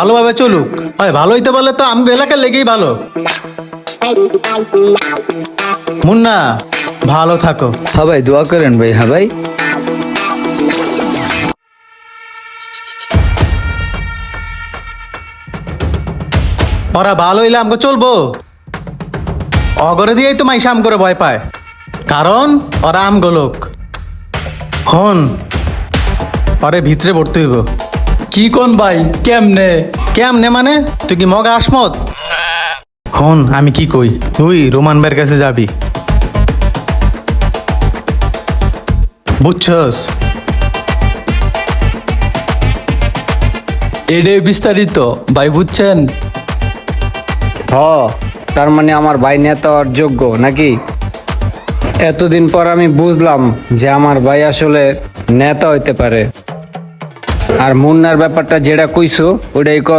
ভালোভাবে চলুক। হয় ভালো হইতে পারলে তো আমগো এলাকার লেগেই ভালো। মুন্না ভালো থাকো। হ্যাঁ ভাই, দোয়া করেন ভাই। হ্যাঁ ভাই। ওরা ভালো হইলে আমগো চলবো। অগরে দিয়েই তো মাইসা আম করে ভয় পায়, কারণ ওরা আমগো লোক। হন ওরে ভিতরে ভর্তি হইব। কি কোন ভাই, কেমনে? কেমনে মানে? তুই কি মগা আসমত? হন আমি কি কই, তুই রোমান ভাইয়ের কাছে যাবি, বুঝছস? এটাই বিস্তারিত ভাই, বুঝছেন? তার মানে আমার ভাই নেতা হওয়ার যোগ্য নাকি? এতদিন পর আমি বুঝলাম যে আমার ভাই আসলে নেতা হইতে পারে। আর মুন্নার ব্যাপারটা যেটা কইছো ওটাই